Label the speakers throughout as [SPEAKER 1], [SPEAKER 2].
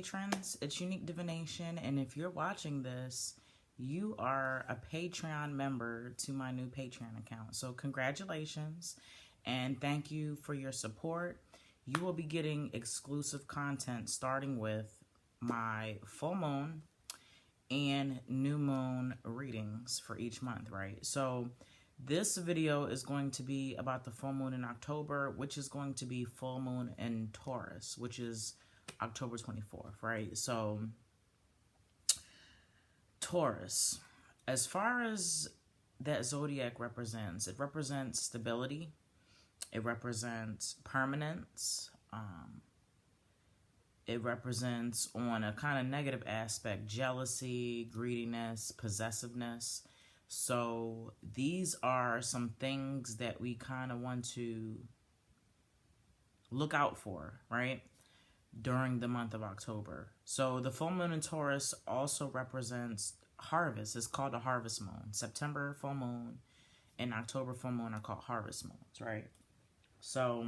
[SPEAKER 1] patrons. It's Unique Divination, and if you're watching this, you are a Patreon member to my new Patreon account. So congratulations, and thank you for your support. You will be getting exclusive content starting with my full moon and new moon readings for each month, right? So this video is going to be about the full moon in October, which is going to be full moon in Taurus, which is October 24th, right? So Taurus, as far as that zodiac represents, it represents stability. It represents permanence. It represents, on a kind of negative aspect, jealousy, greediness, possessiveness. So these are some things that we kind of want to look out for, right, during the month of October. So the full moon in Taurus also represents harvest. It's called a harvest moon. September full moon and October full moon are called harvest moons, right? So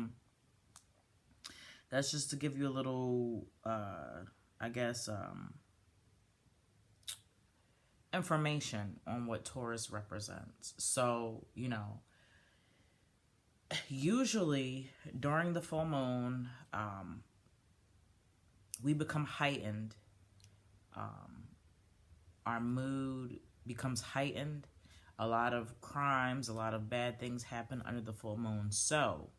[SPEAKER 1] that's just to give you a little, I guess, information on what Taurus represents. So, you know, usually during the full moon, we become heightened. Our mood becomes heightened. A lot of crimes, a lot of bad things happen under the full moon. So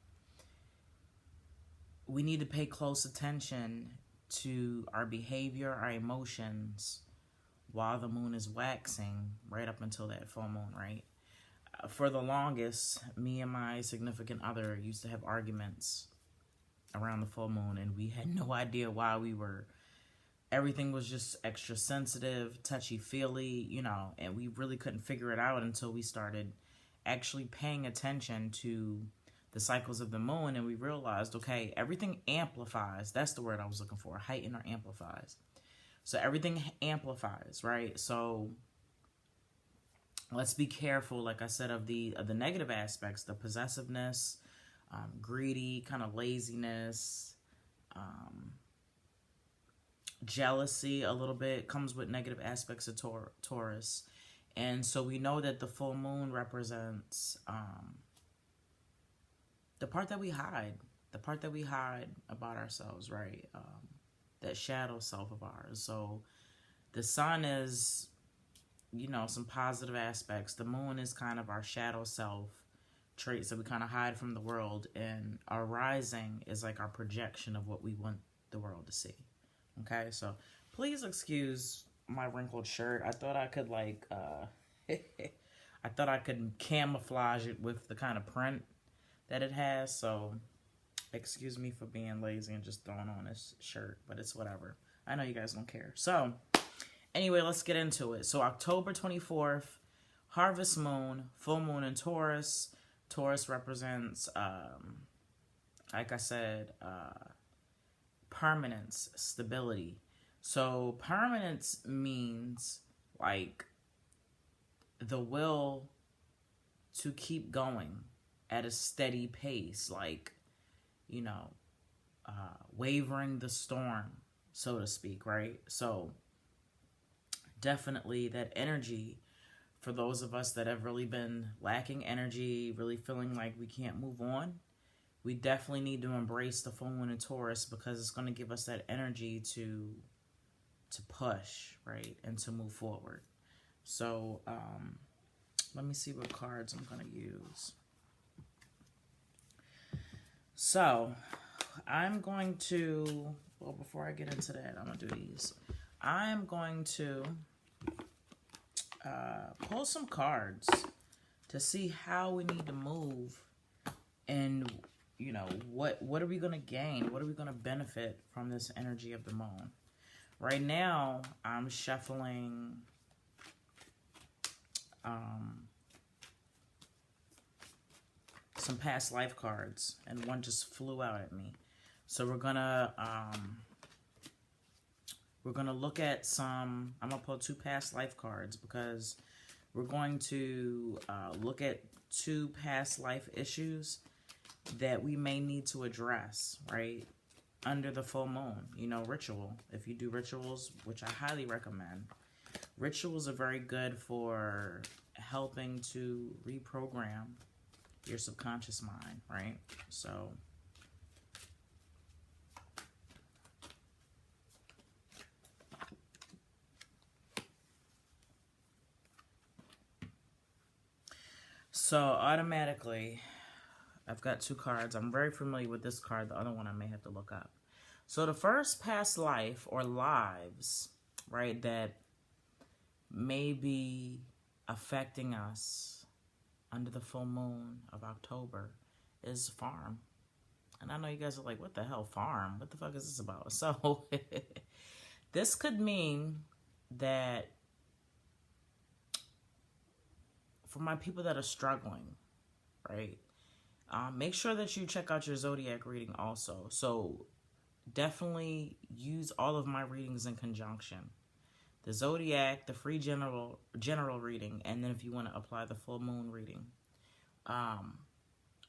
[SPEAKER 1] we need to pay close attention to our behavior, our emotions, while the moon is waxing, right up until that full moon, right? For the longest, me and my significant other used to have arguments around the full moon, and we had no idea why everything was just extra sensitive, touchy-feely, you know, and we really couldn't figure it out until we started actually paying attention to the cycles of the moon, and we realized, okay, everything amplifies. That's the word I was looking for, heighten or amplifies. So everything amplifies, right? So let's be careful, like I said, of the negative aspects, the possessiveness, greedy, kind of laziness, jealousy a little bit comes with negative aspects of Taurus. And so we know that the full moon represents the part that we hide about ourselves, right? That shadow self of ours. So the sun is, you know, some positive aspects. The moon is kind of our shadow self, traits that we kind of hide from the world, and our rising is like our projection of what we want the world to see. Okay, so please excuse my wrinkled shirt. I thought I could like I thought I could camouflage it with the kind of print that it has, so excuse me for being lazy and just throwing on this shirt, but it's whatever. I know you guys don't care. So anyway, let's get into it. So October 24th, harvest moon, full moon in Taurus. Taurus represents, like I said, permanence, stability. So permanence means like the will to keep going at a steady pace, like, you know, wavering the storm, so to speak, right? So definitely that energy for those of us that have really been lacking energy, really feeling like we can't move on, we definitely need to embrace the full moon in Taurus, because it's going to give us that energy to push, right, and to move forward. So let me see what cards I'm going to use. So I'm going to, well, before I get into that, I'm going to do these. I'm going to pull some cards to see how we need to move, and, you know, what are we going to gain? What are we going to benefit from this energy of the moon? Right now, I'm shuffling some past life cards, and one just flew out at me. So we're gonna look at some. I'm gonna pull two past life cards, because we're going to look at two past life issues that we may need to address, right? under the full moon. You know, ritual. If you do rituals, which I highly recommend, rituals are very good for helping to reprogram your subconscious mind, right? So automatically, I've got two cards. I'm very familiar with this card. The other one I may have to look up. So the first past life or lives, right, that may be affecting us under the full moon of October is farm. And I know you guys are like, what the hell, farm? What the fuck is this about? So this could mean that for my people that are struggling, right, make sure that you check out your zodiac reading also. So definitely use all of my readings in conjunction. The zodiac, the free general reading, and then if you want to apply the full moon reading.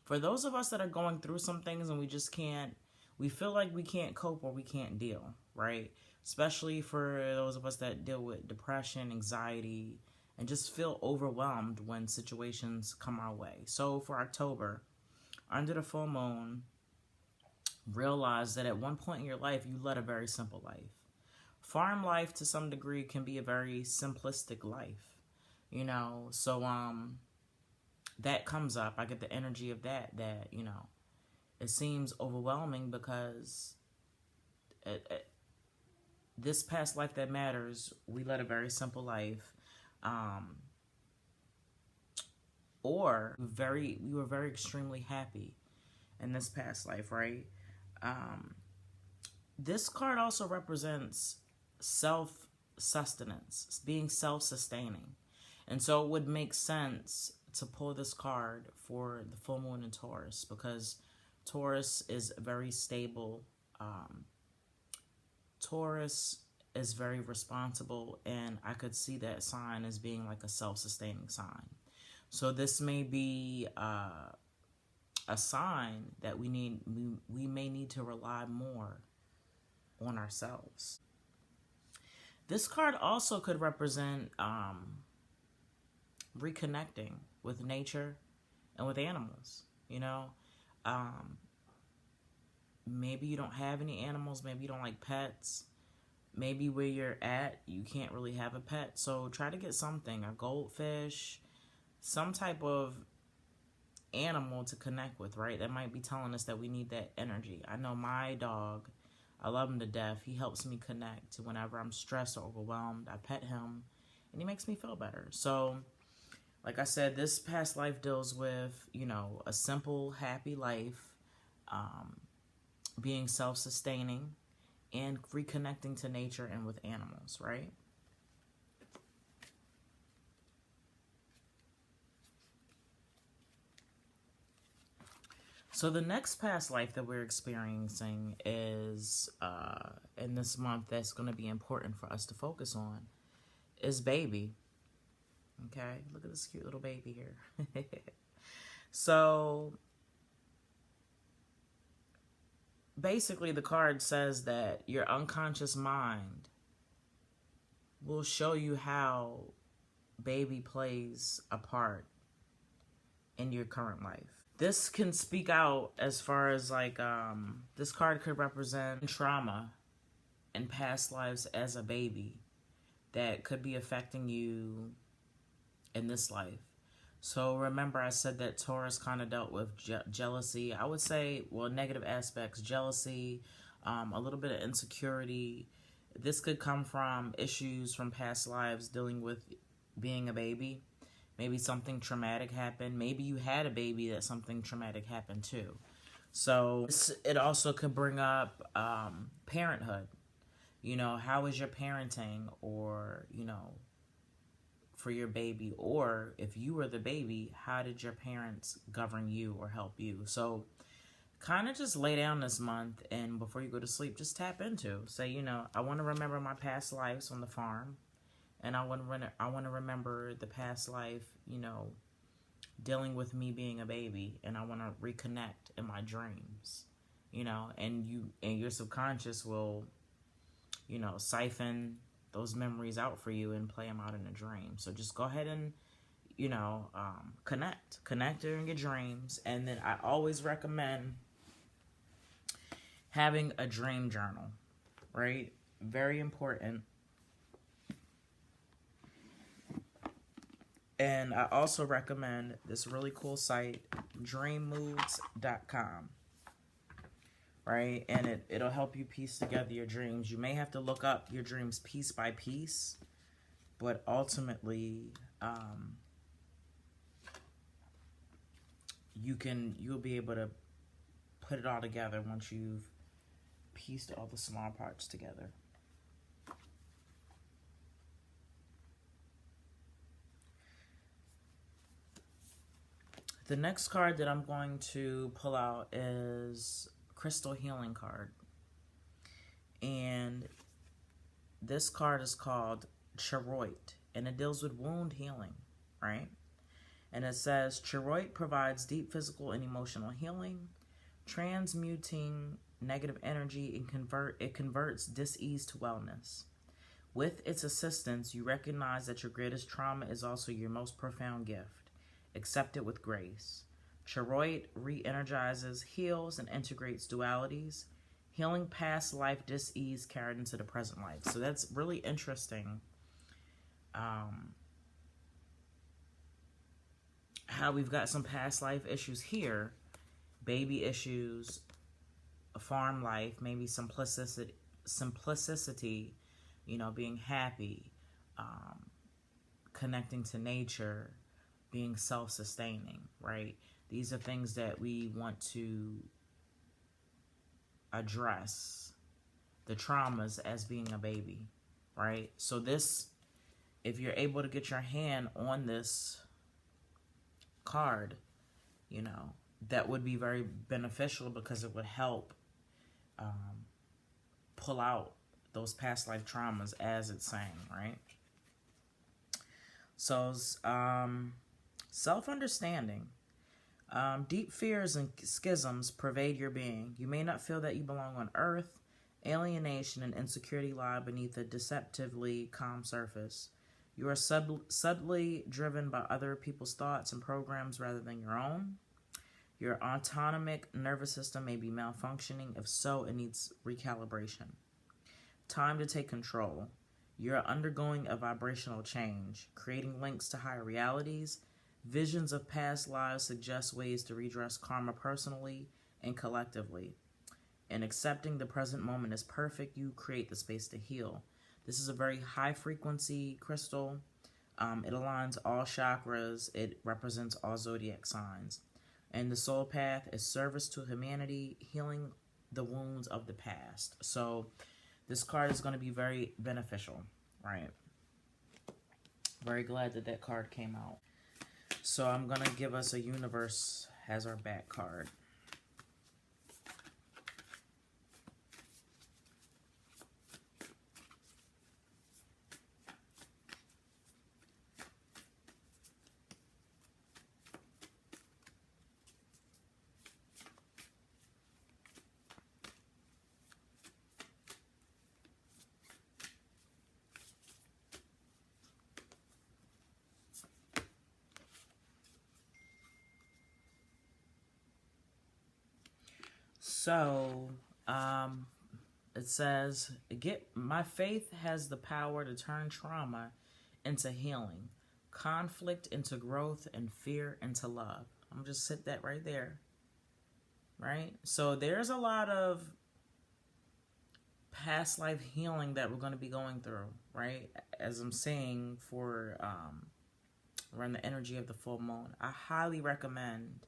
[SPEAKER 1] For those of us that are going through some things and we feel like we can't cope or we can't deal, right? Especially for those of us that deal with depression, anxiety, and just feel overwhelmed when situations come our way. So for October, under the full moon, realize that at one point in your life, you led a very simple life. Farm life, to some degree, can be a very simplistic life, you know? So, that comes up. I get the energy of that, you know, it seems overwhelming because this past life that matters, we led a very simple life. Or we were very extremely happy in this past life, right? This card also represents self-sustenance, being self-sustaining. And so it would make sense to pull this card for the full moon in Taurus, because Taurus is very stable. Taurus is very responsible, and I could see that sign as being like a self-sustaining sign. So this may be a sign that we may need to rely more on ourselves. This card also could represent reconnecting with nature and with animals, you know. Maybe you don't have any animals, maybe you don't like pets, maybe where you're at you can't really have a pet, so try to get something, a goldfish, some type of animal to connect with, right? That might be telling us that we need that energy. I know my dog, I love him to death. He helps me connect to whenever I'm stressed or overwhelmed. I pet him and he makes me feel better. So like I said, this past life deals with, you know, a simple, happy life, being self-sustaining and reconnecting to nature and with animals, right? So the next past life that we're experiencing is, in this month, that's going to be important for us to focus on, is baby. Okay, look at this cute little baby here. So basically the card says that your unconscious mind will show you how baby plays a part in your current life. This can speak out as far as like, this card could represent trauma in past lives as a baby that could be affecting you in this life. So remember I said that Taurus kind of dealt with jealousy. I would say, well, negative aspects, jealousy, a little bit of insecurity. This could come from issues from past lives dealing with being a baby. Maybe something traumatic happened. Maybe you had a baby that something traumatic happened to. So it also could bring up parenthood. You know, how is your parenting, or, you know, for your baby, or if you were the baby, how did your parents govern you or help you? So kind of just lay down this month, and before you go to sleep, just tap into, say, you know, I want to remember my past lives on the farm, and I want to remember the past life, you know, dealing with me being a baby, and I want to reconnect in my dreams. you know, and your subconscious will, you know, siphon those memories out for you and play them out in a dream. So just go ahead and, you know, connect during your dreams. And then I always recommend having a dream journal, right? Very important. And I also recommend this really cool site, dreammoods.com, right? And it'll help you piece together your dreams. You may have to look up your dreams piece by piece, but ultimately, you'll be able to put it all together once you've pieced all the small parts together. The next card that I'm going to pull out is Crystal Healing card. And this card is called Taurus, and it deals with wound healing, right? And it says, Taurus provides deep physical and emotional healing, transmuting negative energy, and it converts dis-ease to wellness. With its assistance, you recognize that your greatest trauma is also your most profound gift. Accept it with grace. Taurus re-energizes, heals, and integrates dualities, healing past life dis-ease carried into the present life. So that's really interesting. How we've got some past life issues here, baby issues, a farm life, maybe simplicity, you know, being happy, connecting to nature, being self-sustaining, right? These are things that we want to address, the traumas as being a baby, right? So this, if you're able to get your hand on this card, you know, that would be very beneficial because it would help pull out those past life traumas as it's saying, right? So, self-understanding. Deep fears and schisms pervade your being. You may not feel that you belong on Earth. Alienation and insecurity lie beneath a deceptively calm surface. You are subtly driven by other people's thoughts and programs rather than your own. Your autonomic nervous system may be malfunctioning. If so, it needs recalibration. Time to take control. You're undergoing a vibrational change, creating links to higher realities. Visions of past lives suggest ways to redress karma personally and collectively. In accepting the present moment as perfect, you create the space to heal. This is a very high frequency crystal. It aligns all chakras. It represents all zodiac signs. And the soul path is service to humanity, healing the wounds of the past. So this card is going to be very beneficial, right? Very glad that that card came out. So I'm going to give us a universe as our back card. So, it says, my faith has the power to turn trauma into healing, conflict into growth, and fear into love. I'm just sit that right there, right? So there's a lot of past life healing that we're going to be going through, right? As I'm saying, for around the energy of the full moon, I highly recommend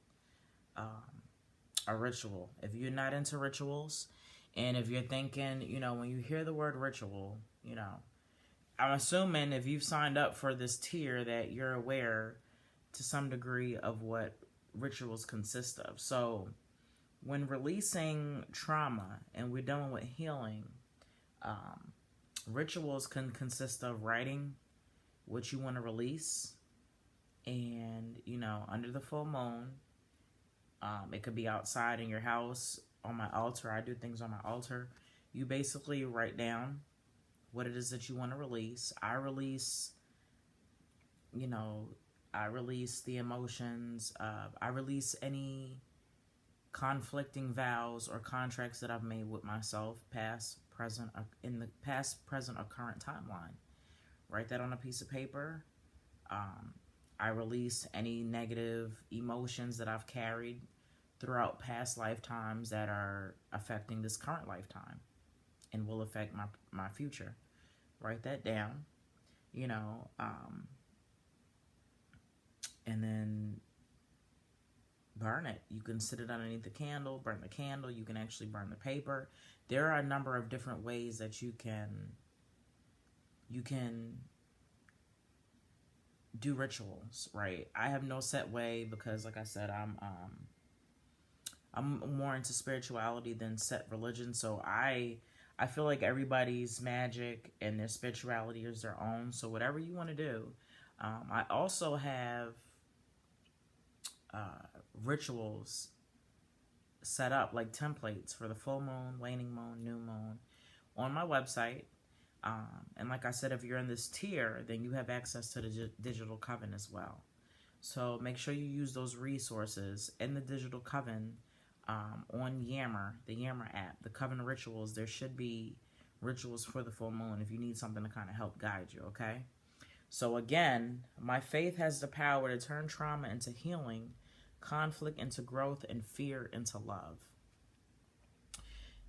[SPEAKER 1] a ritual. If you're not into rituals, and if you're thinking, you know, when you hear the word ritual, you know, I'm assuming if you've signed up for this tier that you're aware to some degree of what rituals consist of. So when releasing trauma and we're dealing with healing, rituals can consist of writing what you want to release, and, you know, under the full moon, it could be outside in your house, on my altar. I do things on my altar. You basically write down what it is that you want to release. I release, you know, I release the emotions. I release any conflicting vows or contracts that I've made with myself, past, present, in the past, present, or current timeline. Write that on a piece of paper. I release any negative emotions that I've carried throughout past lifetimes that are affecting this current lifetime and will affect my future. Write that down, you know, and then burn it. You can sit it underneath the candle, burn the candle. You can actually burn the paper. There are a number of different ways that you can do rituals, right? I have no set way because, like I said, I'm more into spirituality than set religion. So I feel like everybody's magic and their spirituality is their own. So whatever you want to do. I also have rituals set up, like templates for the full moon, waning moon, new moon on my website. And like I said, if you're in this tier, then you have access to the digital coven as well. So make sure you use those resources in the digital coven on Yammer, the Yammer app, the coven rituals. There should be rituals for the full moon if you need something to kind of help guide you, okay? So again, my faith has the power to turn trauma into healing, conflict into growth, and fear into love.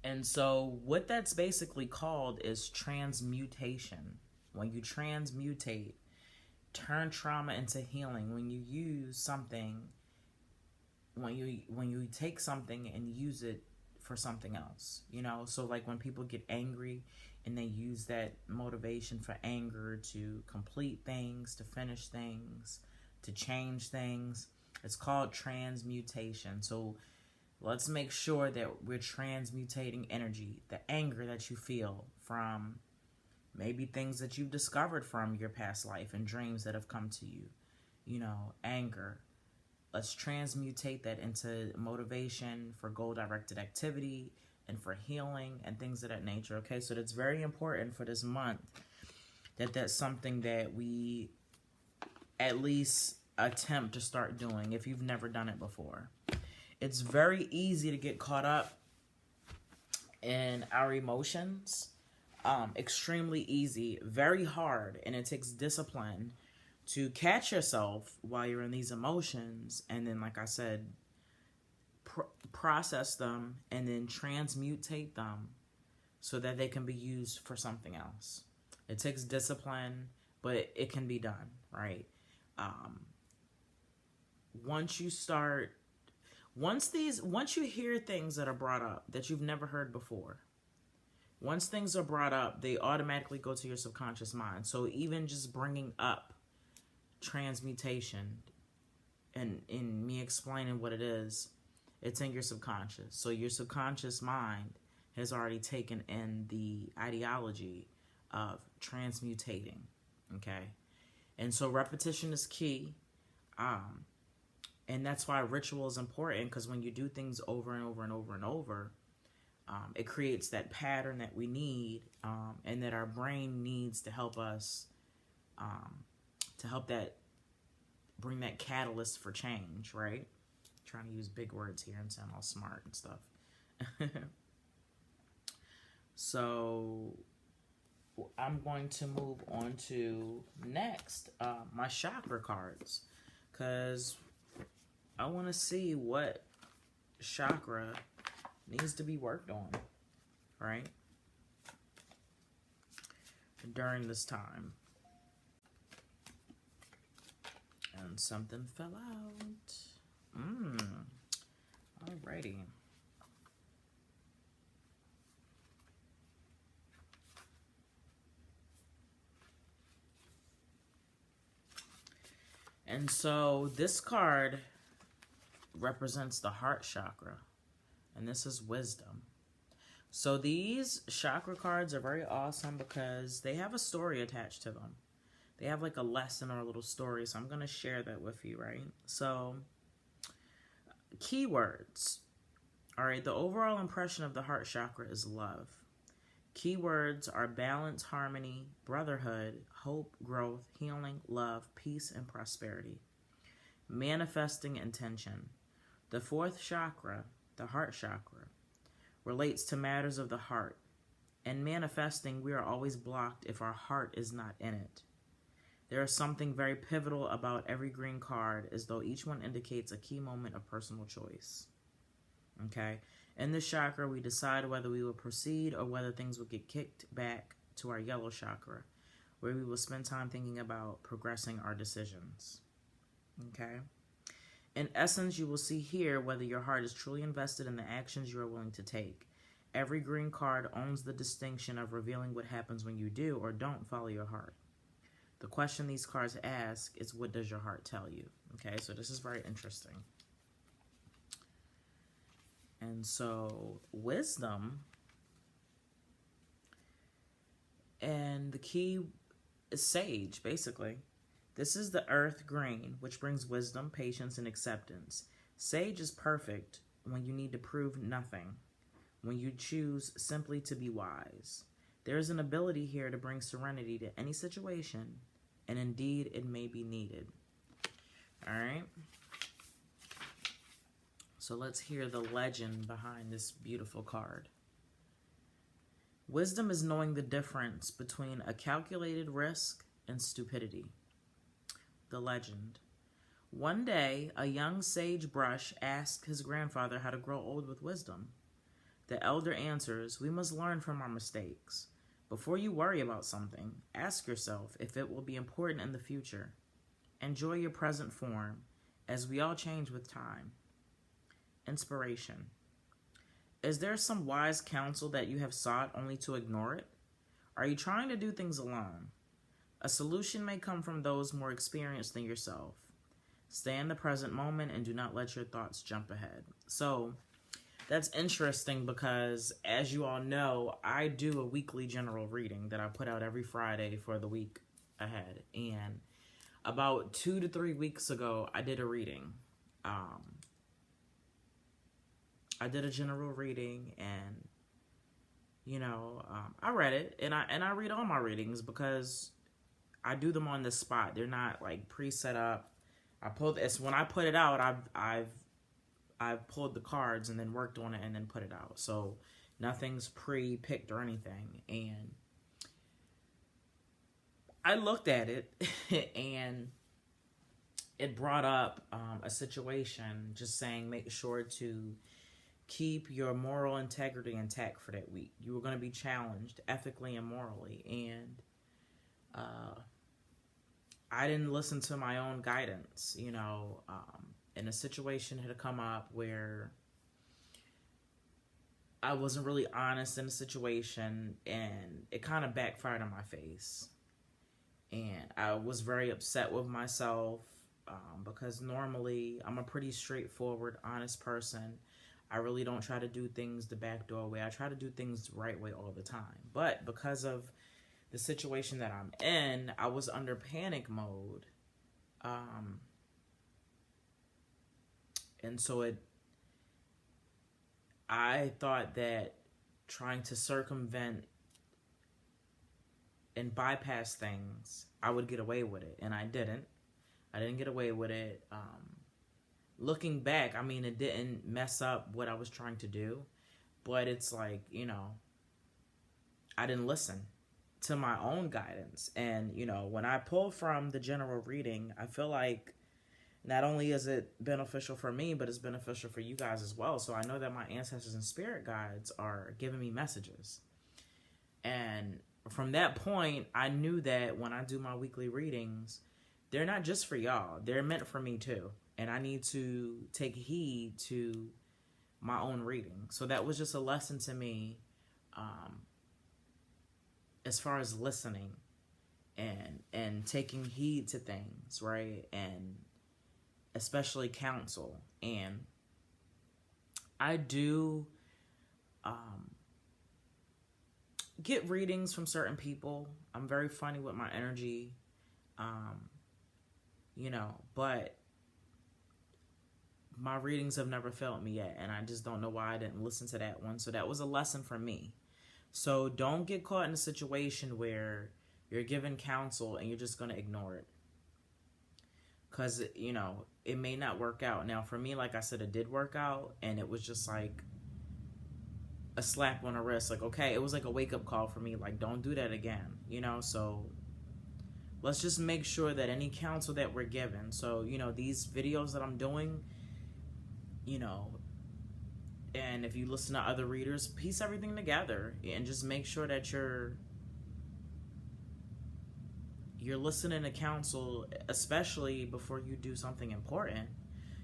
[SPEAKER 1] And so what that's basically called is transmutation. When you transmutate, turn trauma into healing. When you use something, when you take something and use it for something else, you know? So like when people get angry and they use that motivation for anger to complete things, to finish things, to change things, it's called transmutation. So let's make sure that we're transmutating energy, the anger that you feel from maybe things that you've discovered from your past life and dreams that have come to you, you know, anger. Let's transmutate that into motivation for goal-directed activity and for healing and things of that nature, okay? So that's very important for this month, that that's something that we at least attempt to start doing if you've never done it before. It's very easy to get caught up in our emotions. Extremely easy, very hard, and it takes discipline to catch yourself while you're in these emotions, and then, like I said, process them and then transmutate them so that they can be used for something else. It takes discipline, but it can be done, right? Once you hear things that are brought up that you've never heard before, once things are brought up, they automatically go to your subconscious mind. So even just bringing up transmutation and in me explaining what it is, it's in your subconscious. So your subconscious mind has already taken in the ideology of transmutating, okay? And so repetition is key. And that's why ritual is important, because when you do things over and over and over and over, it creates that pattern that we need, and that our brain needs to help us, bring that catalyst for change, right? Trying to use big words here and sound all smart and stuff. So I'm going to move on to next, my chakra cards, because I want to see what chakra needs to be worked on, right? During this time. And something fell out. Alrighty. And so this card represents the heart chakra, and this is wisdom. So these chakra cards are very awesome because they have a story attached to them. They have like a lesson or a little story, so I'm going to share that with you, right? So keywords All right, the overall impression of the heart chakra is love. Keywords are balance, harmony, brotherhood, hope, growth, healing, love, peace, and prosperity. Manifesting intention. The fourth chakra, the heart chakra, relates to matters of the heart. In manifesting, we are always blocked if our heart is not in it. There is something very pivotal about every green card, as though each one indicates a key moment of personal choice. Okay? In this chakra, we decide whether we will proceed or whether things will get kicked back to our yellow chakra, where we will spend time thinking about progressing our decisions. Okay? In essence, you will see here whether your heart is truly invested in the actions you are willing to take. Every green card owns the distinction of revealing what happens when you do or don't follow your heart. The question these cards ask is, what does your heart tell you? Okay, so this is very interesting. And so, wisdom, and the key is sage, basically. This is the earth green, which brings wisdom, patience, and acceptance. Sage is perfect when you need to prove nothing, when you choose simply to be wise. There is an ability here to bring serenity to any situation, and indeed it may be needed. All right? So let's hear the legend behind this beautiful card. Wisdom is knowing the difference between a calculated risk and stupidity. The legend. One day, a young sagebrush asked his grandfather how to grow old with wisdom. The elder answers, "We must learn from our mistakes. Before you worry about something, ask yourself if it will be important in the future. Enjoy your present form, as we all change with time." Inspiration. Is there some wise counsel that you have sought only to ignore it? Are you trying to do things alone? A solution may come from those more experienced than yourself. Stay in the present moment and do not let your thoughts jump ahead. So, that's interesting because, as you all know, I do a weekly general reading that I put out every Friday for the week ahead. And about 2 to 3 weeks ago, I did a reading. I did a general reading, and I read it, and I read all my readings because I do them on the spot. They're not like pre-set up. When I put it out, I've pulled the cards and then worked on it and then put it out. So nothing's pre-picked or anything. And I looked at it and it brought up a situation just saying make sure to keep your moral integrity intact for that week. You were going to be challenged ethically and morally. And I didn't listen to my own guidance, and a situation had come up where I wasn't really honest in the situation, and it kind of backfired on my face. And I was very upset with myself because normally I'm a pretty straightforward, honest person. I really don't try to do things the backdoor way. I try to do things the right way all the time. But because of the situation that I'm in, I was under panic mode. And so I thought that trying to circumvent and bypass things, I would get away with it. And I didn't. I didn't get away with it. Looking back, it didn't mess up what I was trying to do. But it's like, I didn't listen to my own guidance. And, when I pull from the general reading, I feel like not only is it beneficial for me, but it's beneficial for you guys as well. So I know that my ancestors and spirit guides are giving me messages. And from that point, I knew that when I do my weekly readings, they're not just for y'all. They're meant for me too. And I need to take heed to my own reading. So that was just a lesson to me as far as listening and taking heed to things, right? And especially counsel. And I do get readings from certain people. I'm very funny with my energy, but my readings have never failed me yet, and I just don't know why I didn't listen to that one. So that was a lesson for me. So don't get caught in a situation where you're given counsel and you're just going to ignore it. Because, you know, it may not work out. Now, for me, like I said, it did work out, and it was just like a slap on the wrist. Like, okay, it was like a wake-up call for me. Like, don't do that again, you know? So let's just make sure that any counsel that we're given, so, you know, these videos that I'm doing, you know, and if you listen to other readers, piece everything together and just make sure that you're listening to counsel, especially before you do something important.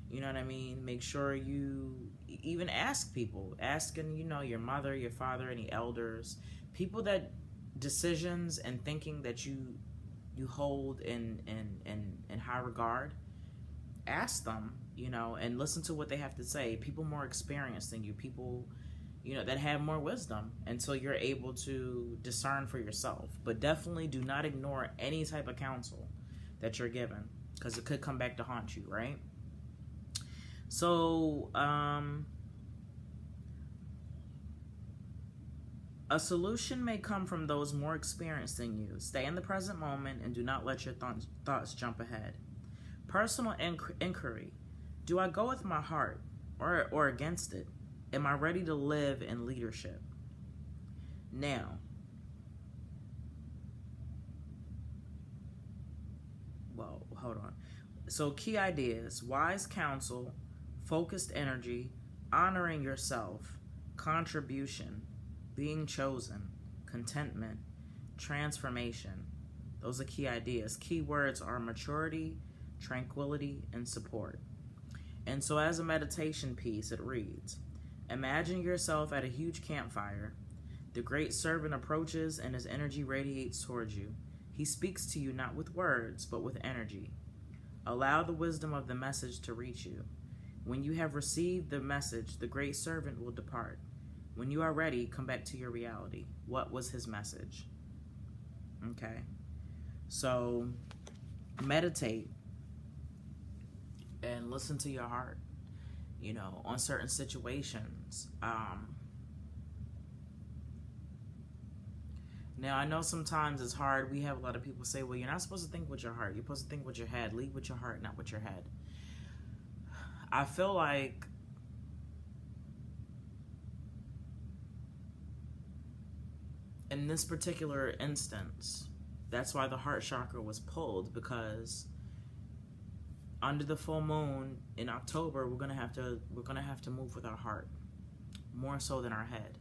[SPEAKER 1] You know what I mean? Make sure you even ask people, asking, you know, your mother, your father, any elders, people that decisions and thinking that you hold in high regard. Ask them, you know, and listen to what they have to say. People more experienced than you, people, you know, that have more wisdom, until you're able to discern for yourself. But definitely do not ignore any type of counsel that you're given, because it could come back to haunt you, right? So, a solution may come from those more experienced than you. Stay in the present moment and do not let your thoughts jump ahead. Personal inquiry. Do I go with my heart or against it? Am I ready to live in leadership? Now, well, hold on. So, key ideas: wise counsel, focused energy, honoring yourself, contribution, being chosen, contentment, transformation. Those are key ideas. Key words are maturity, tranquility, and support. And so as a meditation piece, it reads, imagine yourself at a huge campfire. The great servant approaches and his energy radiates towards you. He speaks to you not with words, but with energy. Allow the wisdom of the message to reach you. When you have received the message, the great servant will depart. When you are ready, come back to your reality. What was his message? Okay. So meditate and listen to your heart, you know, on certain situations. Now, I know sometimes it's hard. We have a lot of people say, well, you're not supposed to think with your heart. You're supposed to think with your head. Lead with your heart, not with your head. I feel like in this particular instance, that's why the heart chakra was pulled, because under the full moon in October, we're gonna have to move with our heart more so than our head.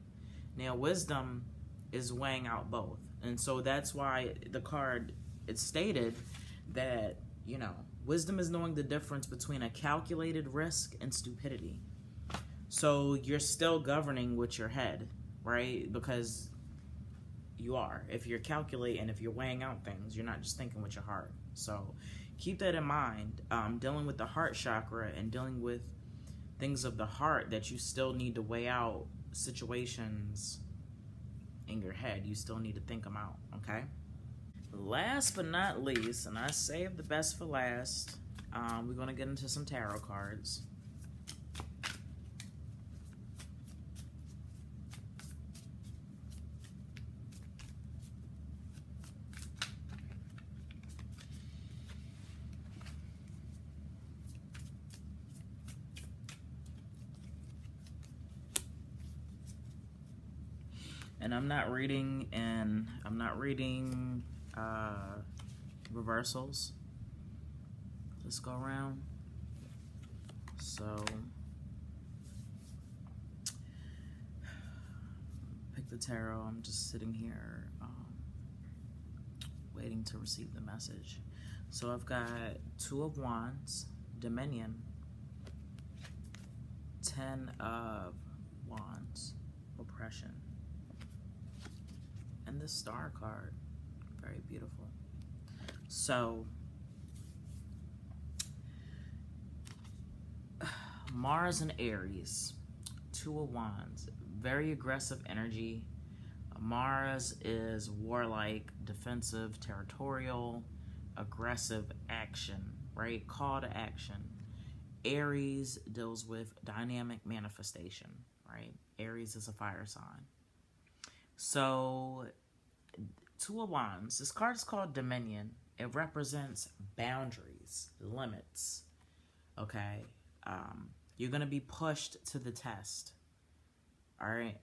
[SPEAKER 1] Now, wisdom is weighing out both, and so that's why the card, it stated that, you know, wisdom is knowing the difference between a calculated risk and stupidity. So you're still governing with your head, right? Because you are. If you're calculating, if you're weighing out things, you're not just thinking with your heart. So keep that in mind. Dealing with the heart chakra and dealing with things of the heart, that you still need to weigh out situations in your head. You still need to think them out, okay? Last but not least, and I saved the best for last, we're going to get into some tarot cards. And I'm not reading reversals this go around. So pick the tarot. I'm just sitting here waiting to receive the message. So I've got Two of Wands, Dominion, 10 of Wands, Oppression, and the Star card. Very beautiful. So Mars and Aries, Two of Wands, very aggressive energy. Mars is warlike, defensive, territorial, aggressive action, right? Call to action. Aries deals with dynamic manifestation, right? Aries is a fire sign. So, Two of Wands. This card is called Dominion. It represents boundaries, limits. Okay, you're gonna be pushed to the test. All right.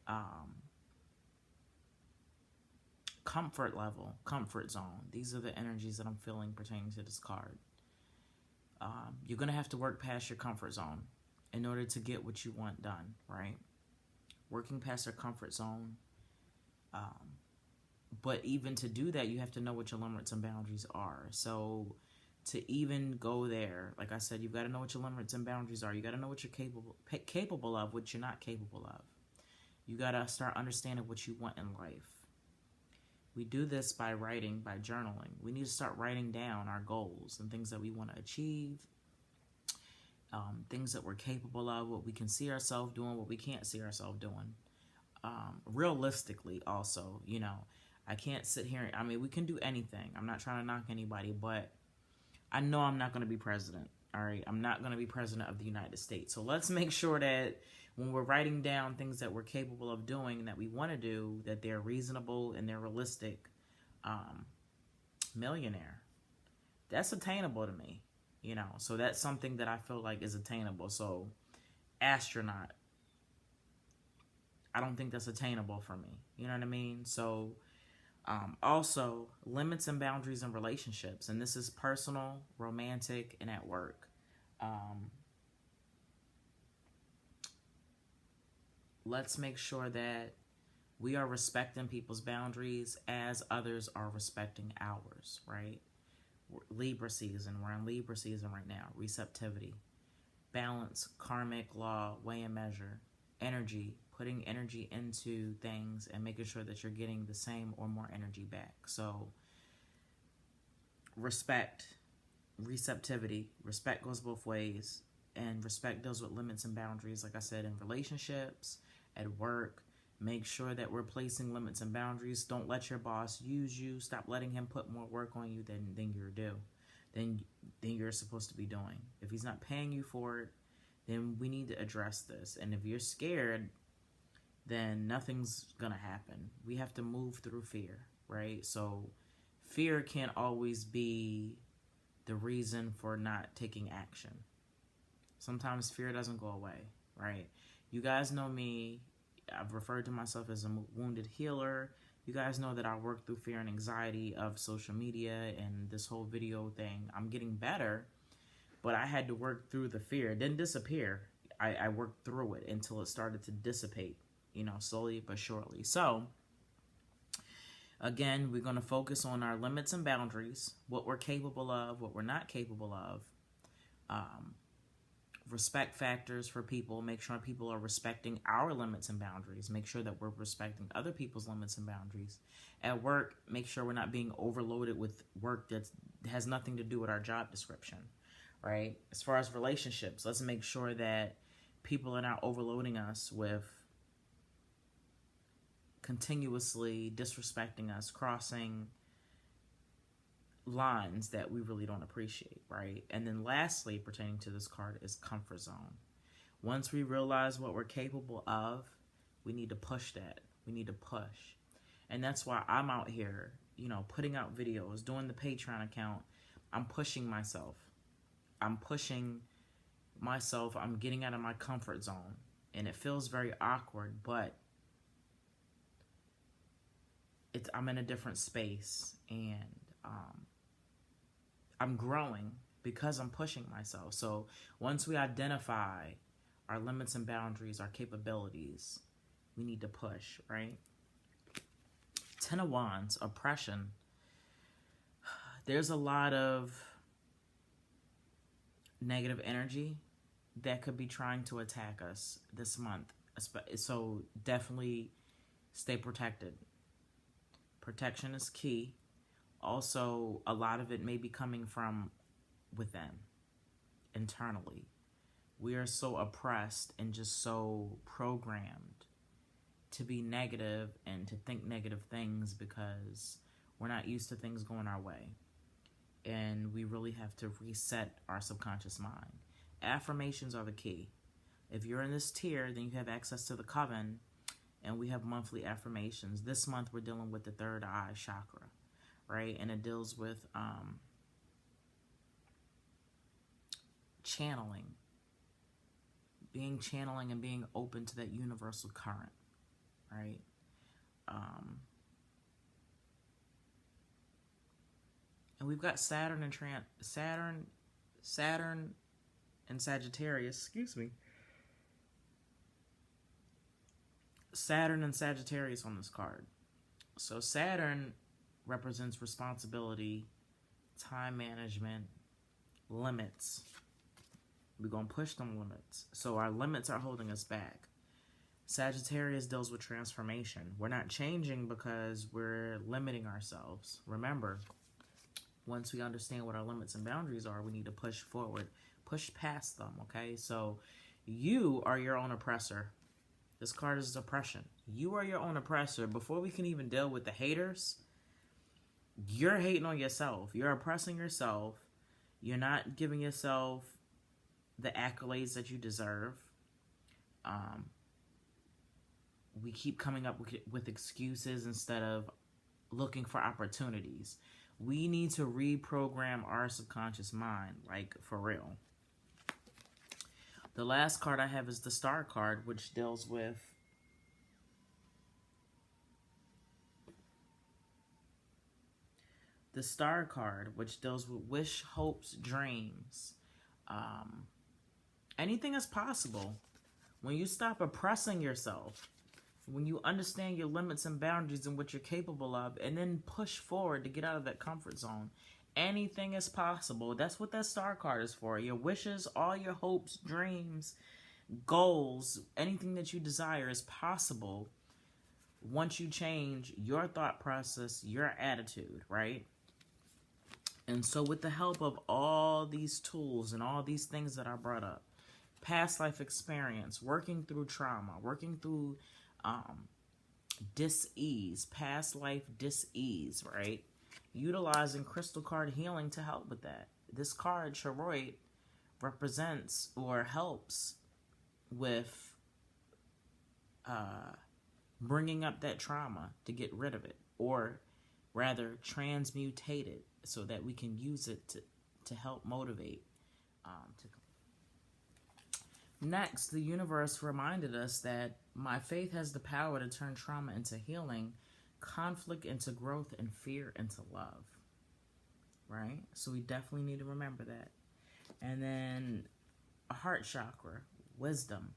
[SPEAKER 1] Comfort level, comfort zone. These are the energies that I'm feeling pertaining to this card. You're gonna have to work past your comfort zone in order to get what you want done. Right. Working past your comfort zone. But even to do that, you have to know what your limits and boundaries are. So to even go there, like I said, you've got to know what your limits and boundaries are. You got to know what you're capable of, what you're not capable of. You got to start understanding what you want in life. We do this by writing, by journaling. We need to start writing down our goals and things that we want to achieve, things that we're capable of, what we can see ourselves doing, what we can't see ourselves doing. Realistically, also, you know, I can't sit here. I mean, we can do anything. I'm not trying to knock anybody, but I know I'm not going to be president. All right. I'm not going to be president of the United States. So let's make sure that when we're writing down things that we're capable of doing and that we want to do, that they're reasonable and they're realistic. Millionaire. That's attainable to me, you know. So that's something that I feel like is attainable. So astronaut. I don't think that's attainable for me. You know what I mean? So also limits and boundaries in relationships. And this is personal, romantic, and at work. Let's make sure that we are respecting people's boundaries as others are respecting ours, right? Libra season. We're in Libra season right now. Receptivity. Balance, karmic law, weigh and measure. Energy. Putting energy into things and making sure that you're getting the same or more energy back. So respect, receptivity. Respect goes both ways. And respect deals with limits and boundaries, like I said, in relationships, at work. Make sure that we're placing limits and boundaries. Don't let your boss use you. Stop letting him put more work on you than you're due. Than you're supposed to be doing. If he's not paying you for it, then we need to address this. And if you're scared, then nothing's gonna happen. We have to move through fear, right? So fear can't always be the reason for not taking action. Sometimes fear doesn't go away, right? You guys know me. I've referred to myself as a wounded healer. You guys know that I work through fear and anxiety of social media and this whole video thing. I'm getting better, but I had to work through the fear. It didn't disappear. I worked through it until it started to dissipate, you know, slowly but surely. So, again, we're going to focus on our limits and boundaries, what we're capable of, what we're not capable of. Respect factors for people. Make sure people are respecting our limits and boundaries. Make sure that we're respecting other people's limits and boundaries. At work, make sure we're not being overloaded with work that has nothing to do with our job description, right? As far as relationships, let's make sure that people are not overloading us with continuously disrespecting us, crossing lines that we really don't appreciate, right? And then lastly, pertaining to this card, is comfort zone. Once we realize what we're capable of, we need to push that. We need to push. And that's why I'm out here, you know, putting out videos, doing the Patreon account. I'm pushing myself. I'm pushing myself. I'm getting out of my comfort zone. And it feels very awkward, but I'm in a different space, and I'm growing because I'm pushing myself. So once we identify our limits and boundaries, our capabilities, we need to push, right? Ten of Wands, oppression. There's a lot of negative energy that could be trying to attack us this month. So definitely stay protected. Protection is key. Also, a lot of it may be coming from within, internally. We are so oppressed and just so programmed to be negative and to think negative things because we're not used to things going our way. And we really have to reset our subconscious mind. Affirmations are the key. If you're in this tier, then you have access to the coven, and we have monthly affirmations. This month we're dealing with the third eye chakra, right? And it deals with channeling, channeling and being open to that universal current, right? And we've got Saturn and Sagittarius, excuse me. Saturn and Sagittarius on this card. So Saturn represents responsibility, time management, limits. We're going to push them limits. So our limits are holding us back. Sagittarius deals with transformation. We're not changing because we're limiting ourselves. Remember, once we understand what our limits and boundaries are, we need to push forward, push past them, okay? So you are your own oppressor. This card is oppression. You are your own oppressor. Before we can even deal with the haters, you're hating on yourself. You're oppressing yourself. You're not giving yourself the accolades that you deserve. We keep coming up with excuses instead of looking for opportunities. We need to reprogram our subconscious mind, like for real. The last card I have is the Star card, which deals with the Star card, which deals with wish, hopes, dreams. Anything is possible. When you stop oppressing yourself, when you understand your limits and boundaries and what you're capable of, and then push forward to get out of that comfort zone, anything is possible. That's what that Star card is for. Your wishes, all your hopes, dreams, goals, anything that you desire is possible once you change your thought process, your attitude, right? And so with the help of all these tools and all these things that I brought up, past life experience, working through trauma, working through dis-ease, past life dis-ease, right? Utilizing crystal card healing to help with that. This card, Chariot, represents or helps with bringing up that trauma to get rid of it, or rather transmutate it so that we can use it to help motivate. Next, the universe reminded us that my faith has the power to turn trauma into healing, conflict into growth, and fear into love. Right? So we definitely need to remember that. And then a heart chakra, wisdom.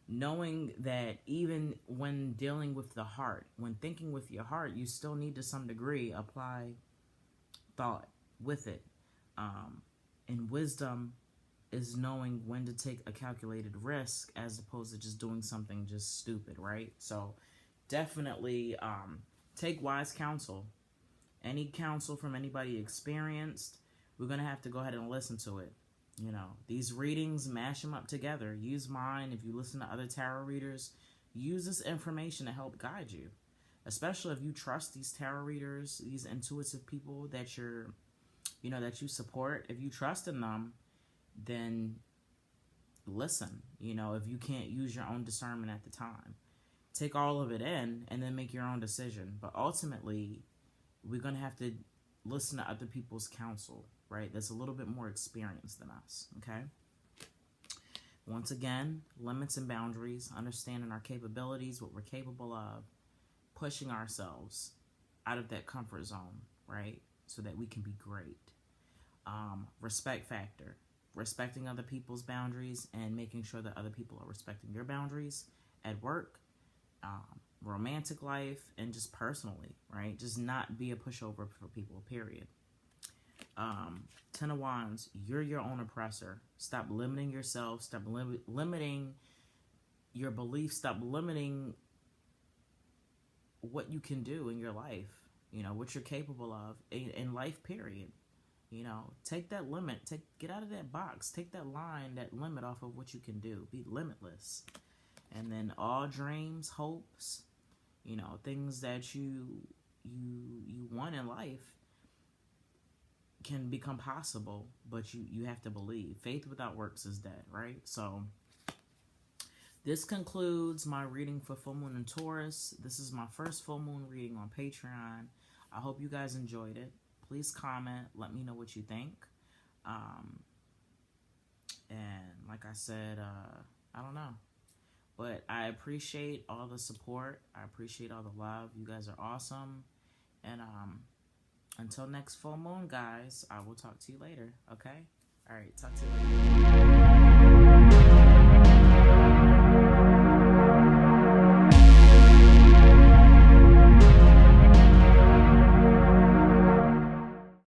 [SPEAKER 1] Knowing that even when dealing with the heart, when thinking with your heart, you still need to some degree apply thought with it. And wisdom is knowing when to take a calculated risk as opposed to just doing something just stupid, right? So definitely take wise counsel. Any counsel from anybody experienced, we're going to have to go ahead and listen to it. You know, these readings, mash them up together. Use mine. If you listen to other tarot readers, use this information to help guide you. Especially if you trust these tarot readers, these intuitive people that that you support. If you trust in them, then listen. You know, if you can't use your own discernment at the time, take all of it in and then make your own decision. But ultimately, we're going to have to listen to other people's counsel, right? That's a little bit more experienced than us, okay? Once again, limits and boundaries, understanding our capabilities, what we're capable of, pushing ourselves out of that comfort zone, right? So that we can be great. Respect factor, respecting other people's boundaries and making sure that other people are respecting your boundaries at work, romantic life, and just personally, right? Just not be a pushover for people, period. Ten of Wands, you're your own oppressor. Stop limiting yourself. Stop limiting your beliefs. Stop limiting what you can do in your life. You know, what you're capable of in life, period. You know, take that limit. Get out of that box. Take that line, that limit off of what you can do. Be limitless. And then all dreams, hopes, you know, things that you want in life can become possible, but you have to believe. Faith without works is dead, right? So this concludes my reading for full moon in Taurus. This is my first full moon reading on Patreon. I hope you guys enjoyed it. Please comment. Let me know what you think. And like I said, I don't know. But I appreciate all the support. I appreciate all the love. You guys are awesome. And until next full moon, guys, I will talk to you later. Okay? All right. Talk to you later.